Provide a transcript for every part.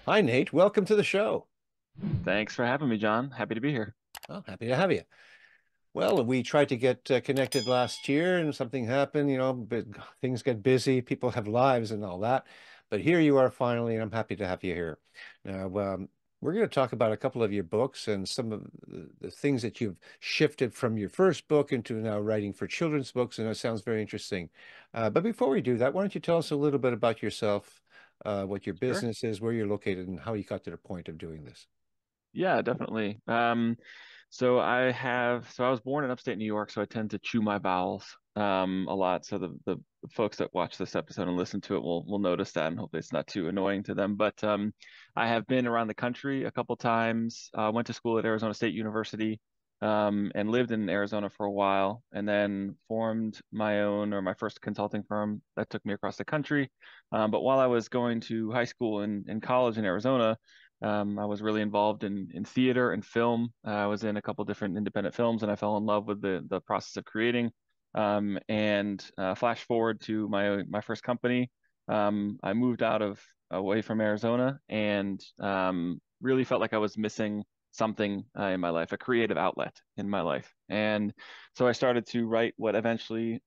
Hi, Nate. Welcome to the show. Thanks for having me, John. Happy to be here. Oh, happy to have you. Well, we tried to get connected last year and something happened, but things get busy, people have lives and all that. But here you are finally, and I'm happy to have you here. Now, we're going to talk about a couple of your books and some of the things that you've shifted from your first book into now writing for children's books, and it sounds very interesting. But before we do that, why don't you tell us a little bit about yourself, what your Sure. business is, where you're located, and how you got to the point of doing this? Yeah, definitely. So I was born in upstate New York, so I tend to chew my vowels a lot. So the folks that watch this episode and listen to it will notice that, and hopefully it's not too annoying to them. But I have been around the country a couple times. Went to school at Arizona State University, and lived in Arizona for a while, and then formed my own or my first consulting firm that took me across the country. But while I was going to high school and college in Arizona, I was really involved in theater and film. I was in a couple different independent films, and I fell in love with the process of creating. And flash forward to my first company. I moved out of away from Arizona and really felt like I was missing something in my life, a creative outlet in my life. And so I started to write what eventually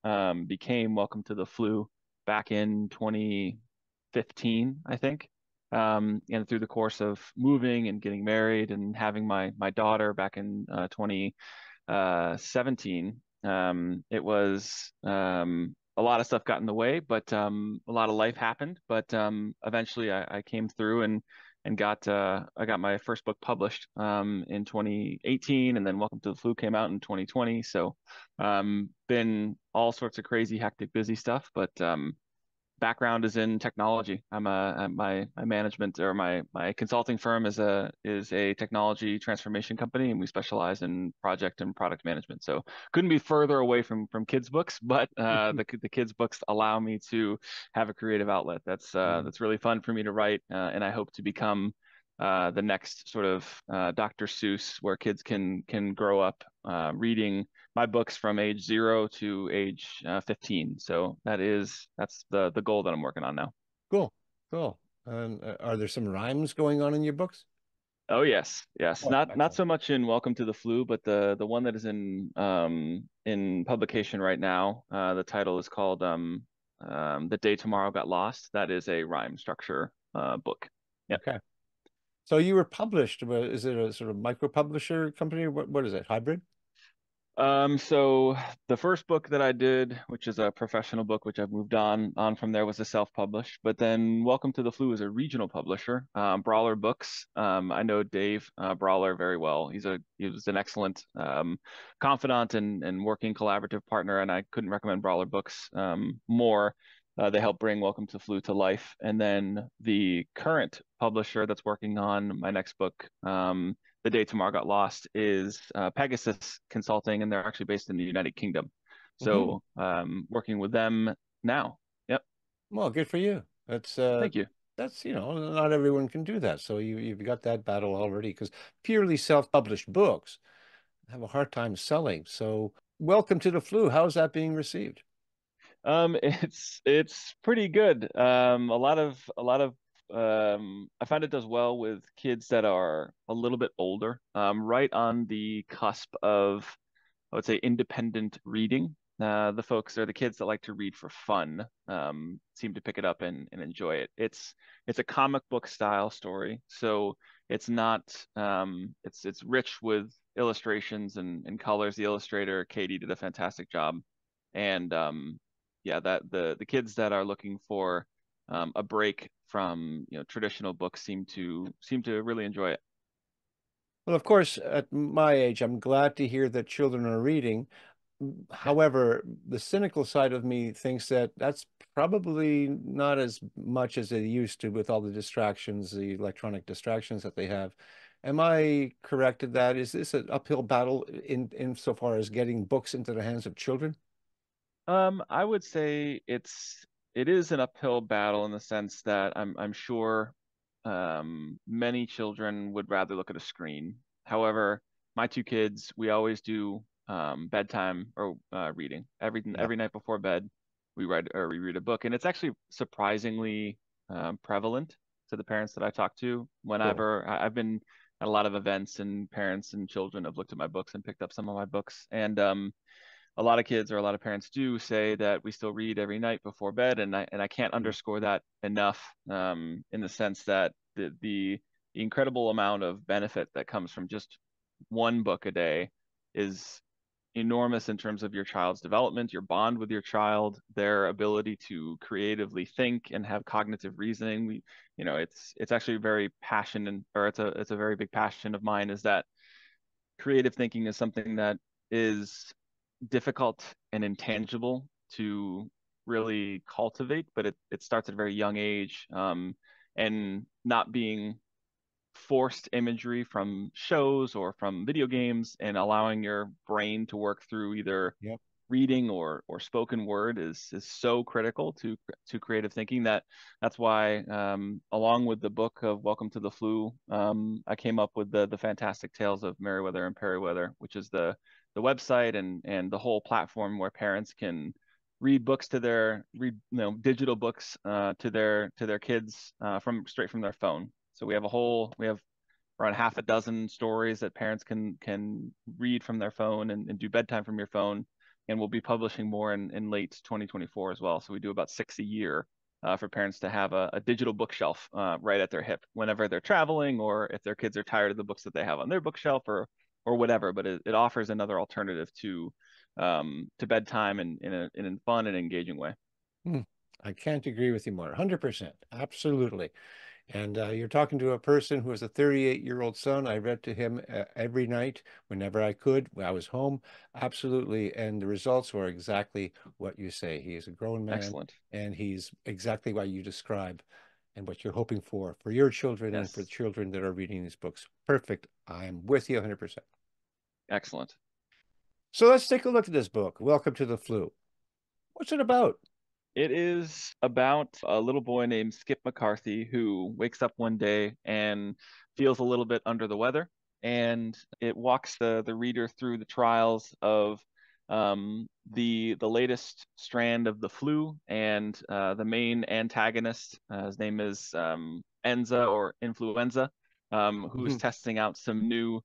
became Welcome to the Flu back in 2015, I think. And through the course of moving and getting married and having my daughter back in 2017, it was a lot of stuff got in the way, but a lot of life happened. But eventually, I came through and got I got my first book published in 2018, and then Welcome to the Flu came out in 2020. So been all sorts of crazy, hectic, busy stuff, but background is in technology. My management or my consulting firm is a technology transformation company, and we specialize in project and product management. So couldn't be further away from kids books, but the kids books allow me to have a creative outlet. That's really fun for me to write, and I hope to become the next sort of Dr. Seuss, where kids can grow up reading my books from age 0 to age 15. So that's the goal that I'm working on now. Cool, cool. And are there some rhymes going on in your books? Oh yes, yes. Oh, Not excellent. so much in Welcome to the Flu, but the one that is in publication right now. The title is called The Day Tomorrow Got Lost. That is a rhyme structure book. Yeah. Okay. So you were published, but is it a sort of micro publisher company? What is it? Hybrid? So the first book that I did, which is a professional book, which I've moved on from there, was a self-published. But then Welcome to the Flu is a regional publisher, Brawler Books. I know Dave Brawler very well. He was an excellent confidant and working collaborative partner, and I couldn't recommend Brawler Books more. They help bring Welcome to the Flu to life. And then the current publisher that's working on my next book, the Day Tomorrow Got Lost, is Pegasus Consulting, and they're actually based in the United Kingdom. Hmm. So working with them now. Yep. Well, good for you. Thank you. That's, not everyone can do that. So you've got that battle already because purely self-published books have a hard time selling. So welcome to the flu. How's that being received? It's pretty good. A lot of I find it does well with kids that are a little bit older, right on the cusp of, I would say, independent reading. The folks are the kids that like to read for fun, seem to pick it up and enjoy it. It's a comic book style story, so it's not it's rich with illustrations and colors. The illustrator Katie did a fantastic job, and yeah, that the kids that are looking for a break from traditional books seem to really enjoy it. Well, of course, at my age, I'm glad to hear that children are reading. However, the cynical side of me thinks that that's probably not as much as they used to with all the distractions, the electronic distractions that they have. Am I correct in that? Is this an uphill battle in insofar as getting books into the hands of children? I would say it is an uphill battle in the sense that I'm sure many children would rather look at a screen. However, my two kids, we always do bedtime or reading Yeah. every night before bed. We read a book, and it's actually surprisingly prevalent. to the parents that I talk to Cool. whenever I've been at a lot of events, and parents and children have looked at my books and picked up some of my books. And a lot of kids or a lot of parents do say that we still read every night before bed, and I can't Mm. underscore that enough, in the sense that the incredible amount of benefit that comes from just one book a day is enormous in terms of your child's development, your bond with your child, their ability to creatively think and have cognitive reasoning. It's actually a very passion, and or it's a very big passion of mine, is that creative thinking is something that is difficult and intangible to really cultivate, but it starts at a very young age, and not being forced imagery from shows or from video games, and allowing your brain to work through either Yep. reading or spoken word is so critical to creative thinking. That's why, along with the book of Welcome to the Flu, I came up with the Fantastic Tales of Merriweather and Perryweather, which is the website and the whole platform where parents can read digital books, to their kids, from straight from their phone. So we have around half a dozen stories that parents can read from their phone, and do bedtime from your phone. And we'll be publishing more in late 2024 as well. So we do about six a year, for parents to have a digital bookshelf, right at their hip whenever they're traveling, or if their kids are tired of the books that they have on their bookshelf, or whatever. But it offers another alternative to bedtime in a fun and engaging way. Mm. I can't agree with you more. 100%. Absolutely. And you're talking to a person who has a 38-year-old son. I read to him every night whenever I could when I was home. Absolutely. And the results were exactly what you say. He is a grown man, Excellent. and he's exactly what you describe and what you're hoping for your children and for the Yes. children that are reading these books. Perfect. I'm with you 100%. Excellent. So let's take a look at this book, Welcome to the Flu. What's it about? It is about a little boy named Skip McCarthy who wakes up one day and feels a little bit under the weather. And it walks the reader through the trials of, the latest strand of the flu, and the main antagonist. His name is, Enza, or influenza, who's Mhm. testing out some new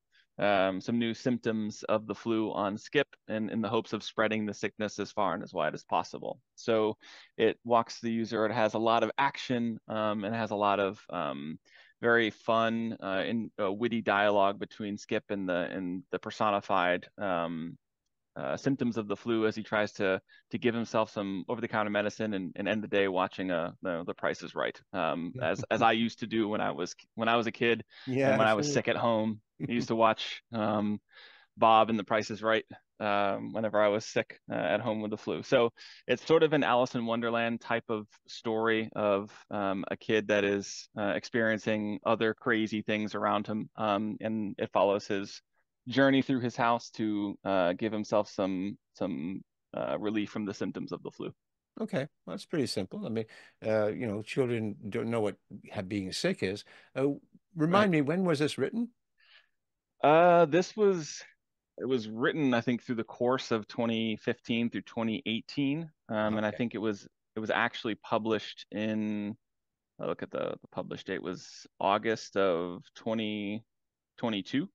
symptoms of the flu on Skip, in the hopes of spreading the sickness as far and as wide as possible. So it walks the user. It has a lot of action, and has a lot of, very fun, and witty dialogue between Skip and the personified, symptoms of the flu, as he tries to give himself some over-the-counter medicine, and end the day watching the Price is Right, as I used to do when I was a kid, and Yeah, when I was absolutely. sick at home. I used to watch, Bob and the Price is Right, whenever I was sick, at home with the flu. So it's sort of an Alice in Wonderland type of story of, a kid that is, experiencing other crazy things around him, and it follows his journey through his house to, give himself some relief from the symptoms of the flu. Okay, well, that's pretty simple. I mean, children don't know what being sick is. Right. Remind me, when was this written? This was It was written, I think, through the course of 2015 through 2018, and I Okay, think it was actually published in. I look at the published date was August of 2022.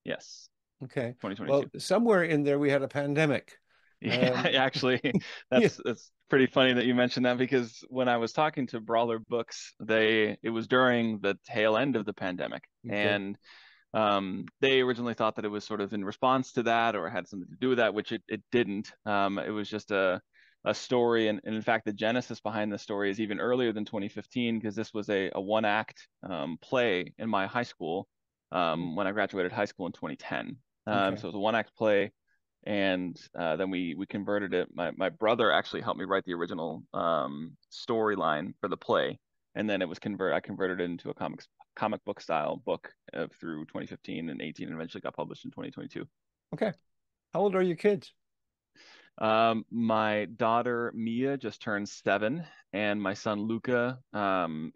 Yes, okay. Well, 2022. somewhere in there we had a pandemic. Yeah, Um, actually, yeah. that's pretty funny that you mentioned that, because when I was talking to Brawler Books, it was during the tail end of the pandemic, Okay. and they originally thought that it was sort of in response to that, or had something to do with that, which it didn't. It was just a story, and in fact, the genesis behind the story is even earlier than 2015, because this was a one act, play in my high school, Mm. when I graduated high school in 2010. Okay. So it was a one act play, and then we converted it. My brother actually helped me write the original, storyline for the play, and then I converted it into a comic book style book, through 2015 and 18, and eventually got published in 2022. Okay. How old are your kids? My daughter Mia just turned 7, and my son Luca,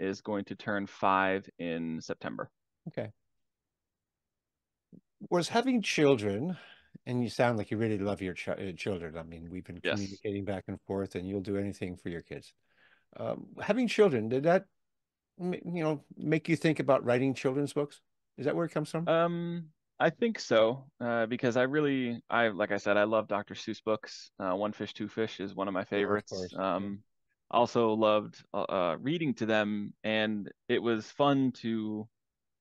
is going to turn 5 in September. Okay. Was having children, and you sound like you really love your ch children. I mean, we've been Yes. communicating back and forth, and you'll do anything for your kids. Having children, did that make you think about writing children's books? Is that where it comes from? Um, I think so, because like I said, I love Dr. Seuss books. One Fish, Two Fish is one of my Oh, of favorites. course. Yeah. Also loved reading to them, and it was fun to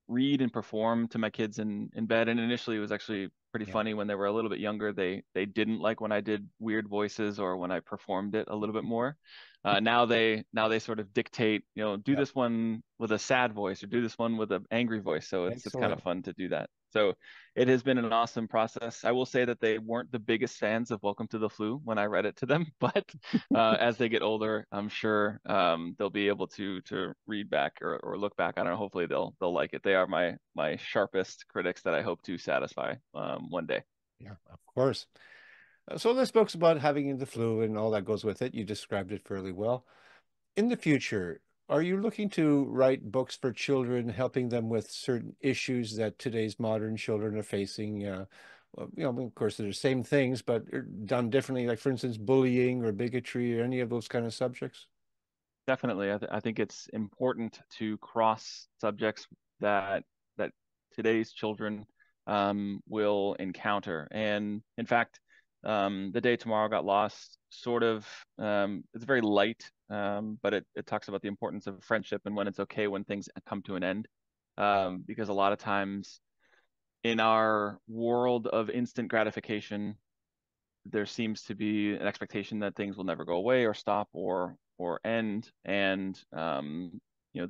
read and perform to my kids in bed. And initially, it was actually pretty Yeah. funny when they were a little bit younger. They didn't like when I did weird voices or when I performed it a little bit more. Now they sort of dictate, do Yeah. this one with a sad voice or do this one with an angry voice. So it's kind of Excellent. fun to do that. So it has been an awesome process. I will say that they weren't the biggest fans of Welcome to the Flu when I read it to them, but as they get older, I'm sure they'll be able to read back or look back. I don't know. Hopefully they'll like it. They are my sharpest critics that I hope to satisfy one day. Yeah, of course. So this book's about having the flu and all that goes with it. You described it fairly well. In the future, are you looking to write books for children, helping them with certain issues that today's modern children are facing? Well, of course, they're the same things, but are done differently. Like, for instance, bullying or bigotry or any of those kind of subjects. Definitely, I think it's important to cross subjects that today's children will encounter. And in fact, the day tomorrow got lost. Sort of, it's very light, but it talks about the importance of friendship and when it's okay when things come to an end. Because a lot of times in our world of instant gratification, there seems to be an expectation that things will never go away or stop or end. And the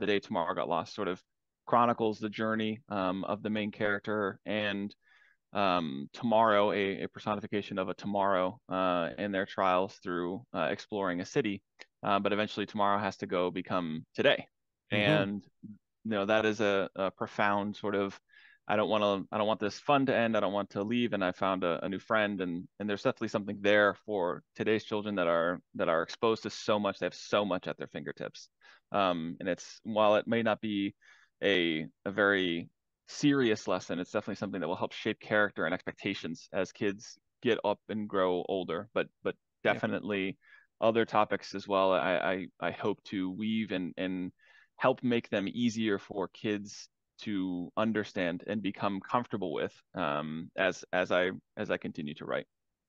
day tomorrow got lost sort of chronicles the journey of the main character and tomorrow, a personification of a tomorrow in their trials through exploring a city. But eventually, tomorrow has to go become today, Hmm. and that is a profound sort of. I don't want this fun to end. I don't want to leave. And I found a new friend, and there's definitely something there for today's children that are exposed to so much. They have so much at their fingertips. And it's while it may not be a very serious lesson. It's definitely something that will help shape character and expectations as kids get up and grow older. But Yeah. definitely other topics as well. I hope to weave and help make them easier for kids to understand and become comfortable with as I continue to write.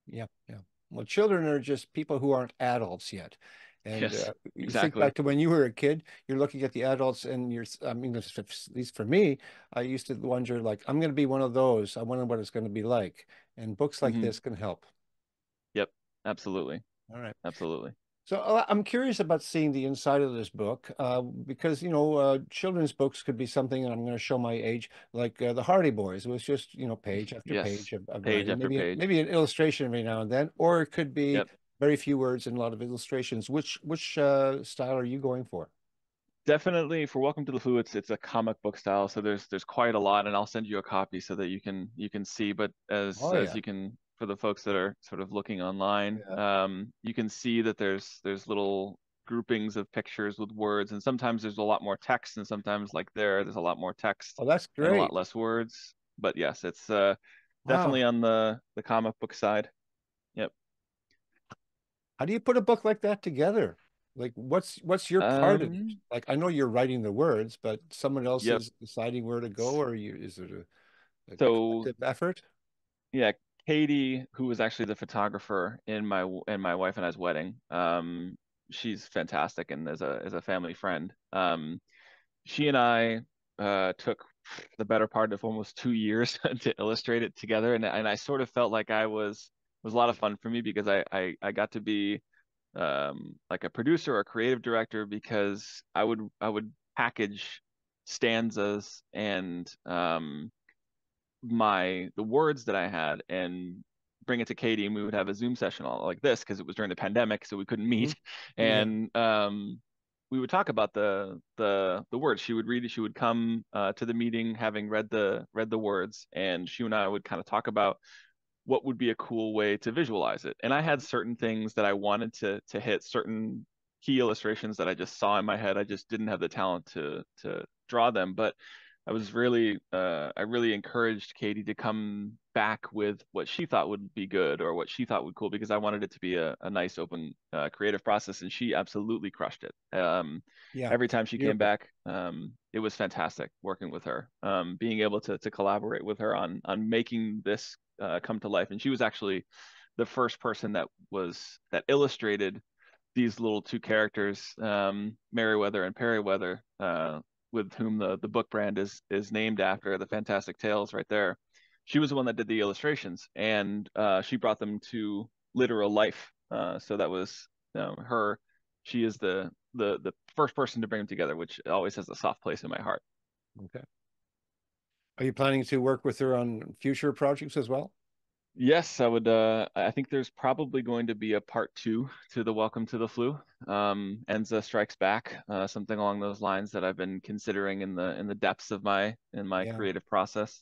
Yeah. Yeah. Well, children are just people who aren't adults yet. And Yes, you think exactly. back to when you were a kid, you're looking at the adults and I mean, at least for me, I used to wonder, like, I'm going to be one of those. I wonder what it's going to be like. And books like Hmm. this can help. Yep, absolutely, All right. absolutely. So I'm curious about seeing the inside of this book because, children's books could be something, and I'm going to show my age, like the Hardy Boys. It was just, page after Yes, page of page writing, after page. maybe an illustration every now and then, or it could be Yep. very few words and a lot of illustrations. Which style are you going for? Definitely for Welcome to the Flu, it's a comic book style, so there's quite a lot, and I'll send you a copy so that you can see. But as Oh as yeah, you can, for the folks that are sort of looking online, yeah. you can see that there's little groupings of pictures with words, and sometimes there's a lot more text, and sometimes like there's a lot more text Oh, that's and a lot great. less words. But yes, it's definitely Wow. on the comic book side. Yep. How do you put a book like that together? Like, what's your part of it? Um. Like, I know you're writing the words, but someone else Yep. is deciding where to go, or is it a So collective effort? yeah, Katie, who was actually the photographer in my wife and I's wedding, she's fantastic and as a family friend. She and I took the better part of almost 2 years to illustrate it together, and I sort of felt like was a lot of fun for me because I got to be like a producer or a creative director because I would package stanzas and the words that I had and bring it to Katie, and we would have a Zoom session all like this because it was during the pandemic, so we couldn't Hmm. meet. Yeah. And we would talk about the words. She would read it. She would come to the meeting having read the words, and she and I would kind of talk about what would be a cool way to visualize it. And I had certain things that I wanted to hit, certain key illustrations that I just saw in my head. I just didn't have the talent to draw them, but was really I really encouraged Katie to come back with what she thought would be good or what she thought would cool because I wanted it to be a nice open creative process, and she absolutely crushed it. Yeah, Every time she came beautiful. back, it was fantastic working with her, being able to collaborate with her on making this come to life. And she was actually the first person that illustrated these little two characters, Merriweather and Perryweather, with whom the book brand is named after, the Fantastic Tales right there. She was the one that did the illustrations, and she brought them to literal life. So that was her. She is the first person to bring them together, which always has a soft place in my heart. Okay. Are you planning to work with her on future projects as well? Yes, I would. I think there's probably going to be a part two to the Welcome to the Flu. Enza Strikes Back, something along those lines that I've been considering in the depths of my Yeah, creative process.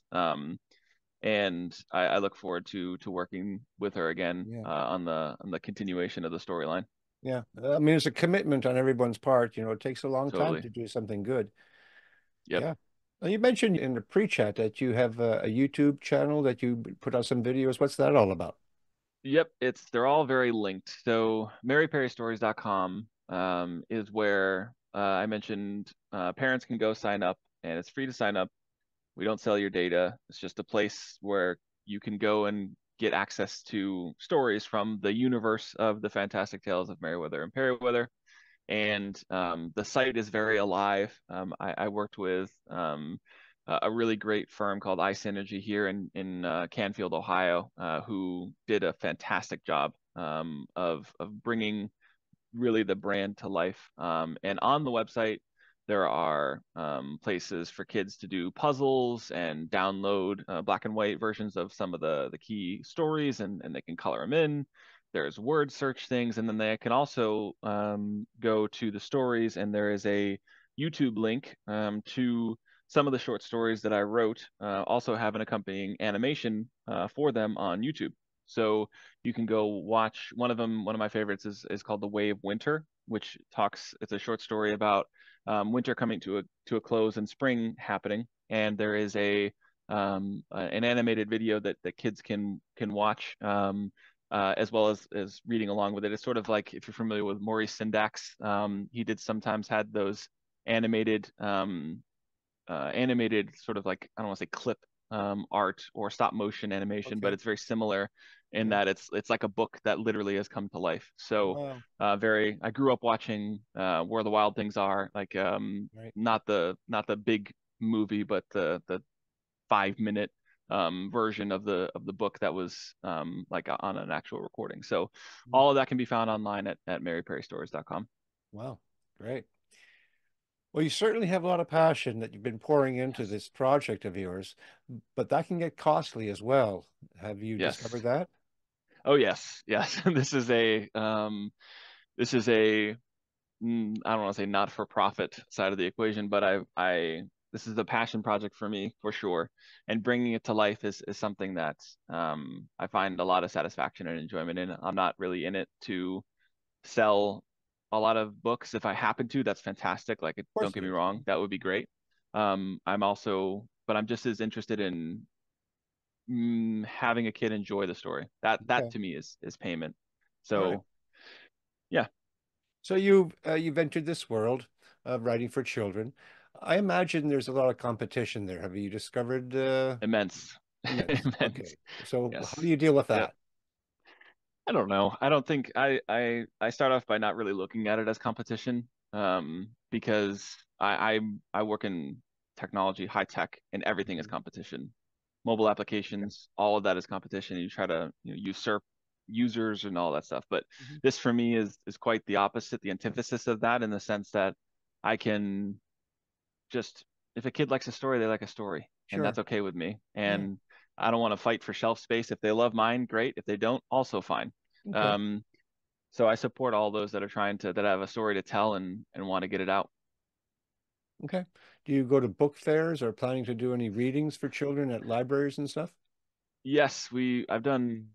And I look forward to working with her again yeah, on the continuation of the storyline. yeah. I mean, it's a commitment on everyone's part. It takes a long time Totally. to do something good. Yep. Yeah. You mentioned in the pre-chat that you have a YouTube channel that you put out some videos. What's that all about? Yep, they're all very linked. So maryperrystories.com is where I mentioned parents can go sign up, and it's free to sign up. We don't sell your data. It's just a place where you can go and get access to stories from the universe of the Fantastic Tales of Merriweather and Perryweather. And the site is very alive. I worked with a really great firm called iSynergy here in Canfield, Ohio, who did a fantastic job of bringing really the brand to life. And on the website, there are places for kids to do puzzles and download black and white versions of some of the key stories, and they can color them in. There's word search things, and then they can also go to the stories, and there is a YouTube link to some of the short stories that I wrote. Also have an accompanying animation for them on YouTube. So you can go watch one of them. One of my favorites is called The Way of Winter, which talks. It's a short story about winter coming to a close and spring happening. And there is an animated video that kids can watch. As well as reading along with it. It's sort of like if you're familiar with Maurice Sendax, he did sometimes had those animated animated sort of like I don't want to say clip art or stop motion animation, but Okay. it's very similar in Yeah. that it's like a book that literally has come to life. So Wow. very I grew up watching Where the Wild Things Are, like Right. not the big movie, but the 5 minute version of the book that was like on an actual recording. So Mm. all of that can be found online at maryperrystories.com. Wow. Great. Well, you certainly have a lot of passion that you've been pouring into Yes. this project of yours, but that can get costly as well. Have you discovered Yes. that? Oh yes, yes. This is a I don't want to say not for profit side of the equation, but I this is a passion project for me for sure, and bringing it to life is something that I find a lot of satisfaction and enjoyment in. I'm not really in it to sell a lot of books. If I happen to, that's fantastic. Like, Of don't course get it me is. wrong, that would be great. But I'm just as interested in having a kid enjoy the story. That Okay. to me is payment. All right. So yeah, So you've entered this world of writing for children. I imagine there's a lot of competition there. Have you discovered immense, immense? immense. Okay. So how do Yes. you deal with Yep. that? I don't know. I don't think I start off by not really looking at it as competition, because I work in technology, high tech, and everything is Mhm. competition. Mobile Okay. applications, all of that is competition. You try to usurp users and all that stuff. But Mhm. this for me is quite the opposite, the antithesis of that, in the sense that I can just if a kid likes a story, they like a story, and Sure. that's okay with me. Yeah. And I don't want to fight for shelf space. If they love mine, great. If they don't, also fine. Okay. Um, so I support all those that are that have a story to tell and want to get it out. Okay. Do you go to book fairs or planning to do any readings for children at libraries and stuff? Yes, I've done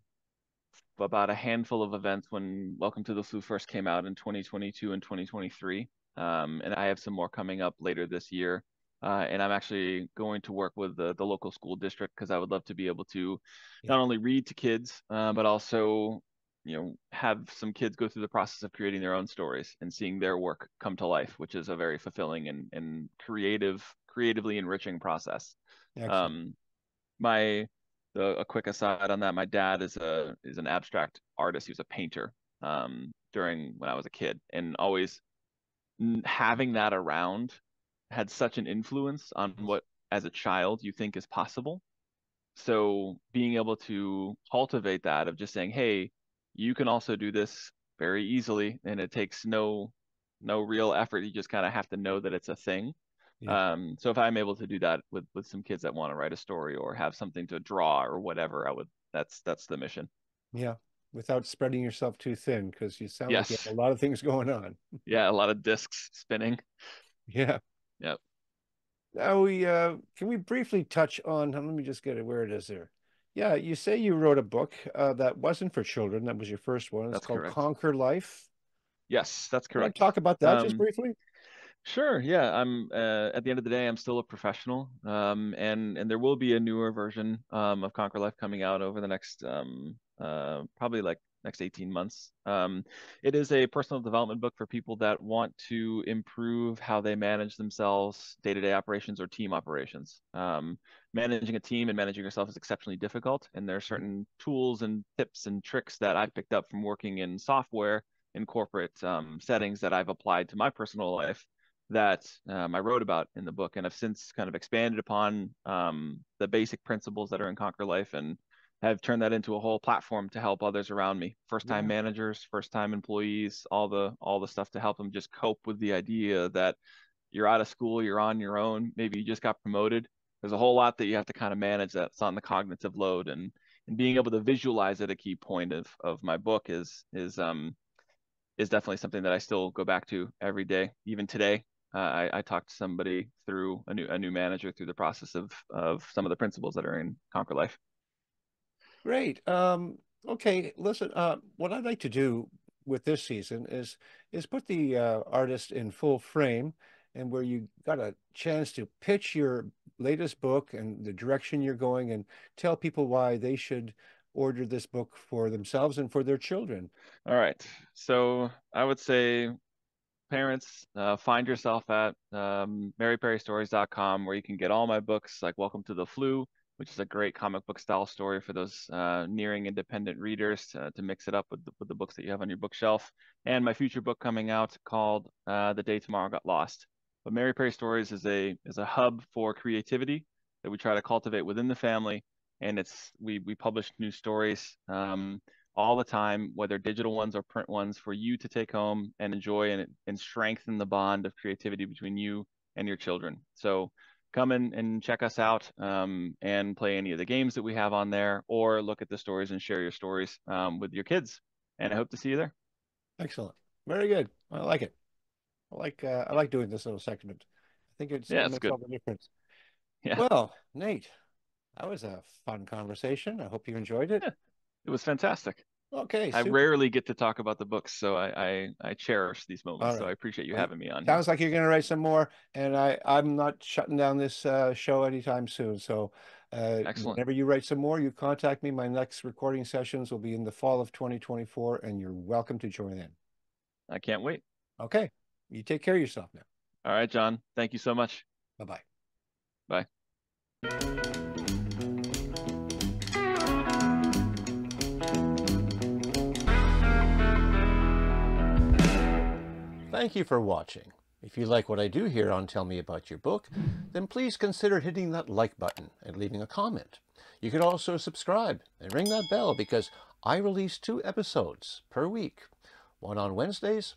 about a handful of events when Welcome to the Flu first came out in 2022 and 2023. And I have some more coming up later this year. and I'm actually going to work with the local school district because I would love to be able to Yeah. not only read to kids, but also, have some kids go through the process of creating their own stories and seeing their work come to life, which is a very fulfilling and creatively enriching process. Excellent. Um, my a quick aside on that, my dad is an abstract artist. He was a painter during when I was a kid, and always having that around had such an influence on what as a child you think is possible. So being able to cultivate that of just saying, hey, you can also do this very easily, and it takes no real effort. You just kind of have to know that it's a thing. Yeah. So if I'm able to do that with some kids that want to write a story or have something to draw or whatever, I would. That's the mission. Yeah. Without spreading yourself too thin, because you sound like you have Yes. a lot of things going on. Yeah, a lot of discs spinning. Yeah. Yep, Now we can we briefly touch on, let me just get it where it is there. Yeah, you say you wrote a book that wasn't for children. That was your first one. It's that's called correct. Conquer Life. Yes, that's You want to correct. talk about that just Um, briefly? Sure, yeah. I'm at the end of the day, I'm still a professional, and there will be a newer version of Conquer Life coming out over the next probably like next 18 months. It is a personal development book for people that want to improve how they manage themselves, day-to-day operations or team operations. Managing a team and managing yourself is exceptionally difficult, and there are certain tools and tips and tricks that I picked up from working in software in corporate settings that I've applied to my personal life that I wrote about in the book, and I've since kind of expanded upon the basic principles that are in Conquer Life, and have turned that into a whole platform to help others around me, first-time Yeah. managers, first-time employees, all the stuff to help them just cope with the idea that you're out of school, you're on your own, maybe you just got promoted. There's a whole lot that you have to kind of manage that's on the cognitive load, and being able to visualize it. A key point of my book is definitely something that I still go back to every day, even today. I talked to somebody through a new manager through the process of some of the principles that are in Conquer Life. Great. Okay, listen, what I'd like to do with this season is put the artist in full frame and where you got a chance to pitch your latest book and the direction you're going and tell people why they should order this book for themselves and for their children. All right, so I would say parents, find yourself at maryperrystories.com where you can get all my books like Welcome to the Flu, which is a great comic book style story for those nearing independent readers to mix it up with the books that you have on your bookshelf, and my future book coming out called The Day Tomorrow Got Lost. But Mary Perry Stories is a hub for creativity that we try to cultivate within the family, and we publish new stories. All the time, whether digital ones or print ones, for you to take home and enjoy and strengthen the bond of creativity between you and your children. So come in and check us out and play any of the games that we have on there, or look at the stories and share your stories with your kids. And I hope to see you there. Excellent. Very good. I like it. I like doing this little segment. I think Yeah, it it's makes good. all the difference. Yeah, Well, Nate, that was a fun conversation. I hope you enjoyed it. yeah, it was fantastic. Okay, I super. rarely get to talk about the books, so I cherish these All moments. So right. I appreciate you Well, having me on here. sounds like you're going to write some more, and I'm not shutting down this show anytime soon. So, Excellent. whenever you write some more, you contact me. My next recording sessions will be in the fall of 2024, and you're welcome to join in. I can't wait. Okay. You take care of yourself now. All right, John. Thank you so much. Bye-bye. Bye. Thank you for watching. If you like what I do here on Tell Me About Your Book, then please consider hitting that like button and leaving a comment. You can also subscribe and ring that bell because I release 2 episodes per week, one on Wednesdays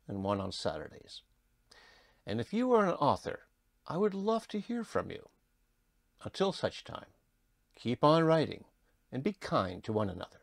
and one on Saturdays. And if you are an author, I would love to hear from you. Until such time, keep on writing and be kind to one another.